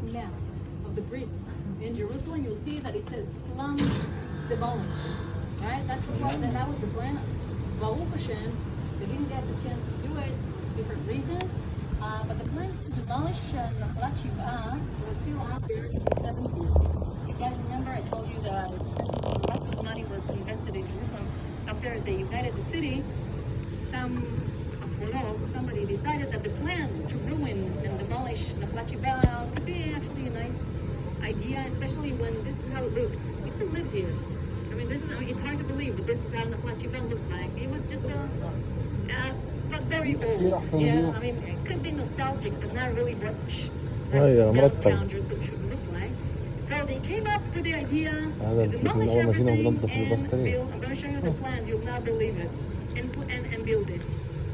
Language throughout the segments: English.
maps of the Brits in Jerusalem, you'll see that it says slum demolished. Right? That's the plan. That was the plan. Baruch Hashem, they didn't get the chance to do it for different reasons. But the plans to demolish Nachalat Shiv'ah were still out there in the 70s. You guys remember I told you that lots of money was invested in Jerusalem. After they united the city, somebody decided that the plans to ruin and demolish Nachalat Shiv'ah would be actually a nice idea, especially when this is how it looked. People lived here. I mean, it's hard to believe, but this is how Nachalat Shiv'ah looked like. It was just not very old. Yeah, I mean, it could be nostalgic, but not really what downtown Jerusalem should look like. So they came up with the idea to demolish everything and build. I'm going to show you the plans. You'll not believe it. And build this.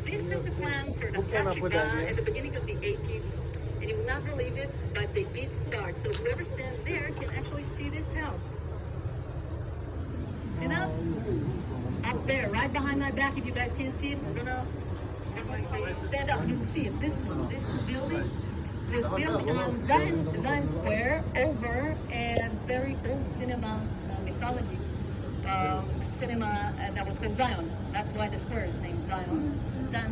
This was the plan for Nachalat Shiv'ah at the beginning of the 80s. And you will not believe it, but they did start. So whoever stands there can actually see this house. See that? Up there, right behind my back. If you guys can't see it, we're gonna stand up. You'll see it. This building was built on Zion Square over a very old cinema mythology cinema that was called Zion. That's why the square is named Zion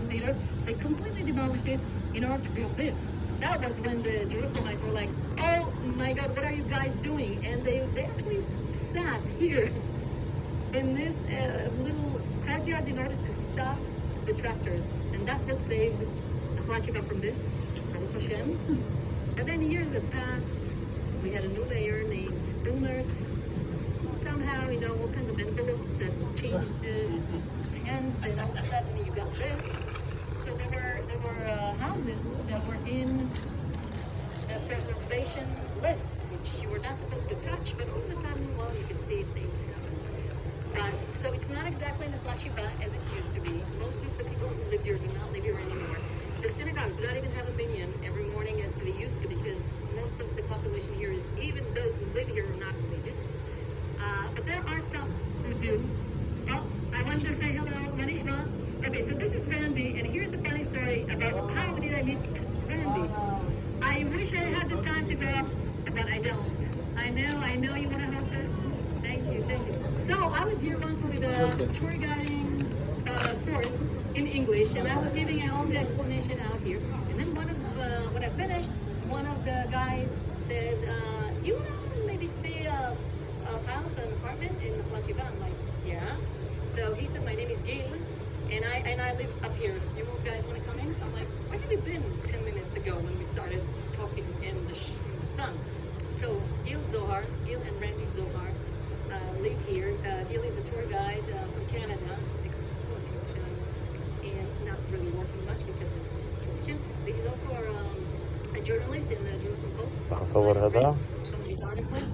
Theater. They completely demolished it in order to build this. That was when the Jerusalemites were like, "Oh my God, what are you guys doing?" And they actually sat here in this little courtyard in order to stop the tractors. And that's what saved Nachalat Shiv'ah from this, Baruch Hashem. But then years have passed. We had a new mayor named Billnert. Somehow, all kinds of envelopes that changed hands, and all of a sudden you got this. So there were houses that were in the preservation list, which you were not supposed to touch, but all of a sudden, well, you can see things happen. So it's not exactly Nachalat Shiv'ah as it used to be. Most of the people who live here do not live here anymore. The synagogues do not even have a minyan every morning as they used to, because most of the population here is, even those who live here are not religious. But there are some who do. Oh, I wanted to say hello, Manishma. Okay, so this is Randy, and here's the funny story about how did I meet Randy. I wish I had the time to go, but I don't. I know you want to host us. Thank you. So I was here once with a tour guiding course in English, and I was giving all the explanation out here. And then when I finished, one of the guys said, "Do you want to maybe see a house, an apartment in Nachalat Shiv'ah?" I'm like, "Yeah." So he said, "My name is Gil, and I live up here. You guys want to come in?" I'm like, "Where have you been 10 minutes ago when we started talking in the sun?" So Gil and Randy Zohar live here. Gil is a tour guide from Canada, speaks and not really working much because of the situation. But he's also a journalist in the Jerusalem Post. Some of his articles.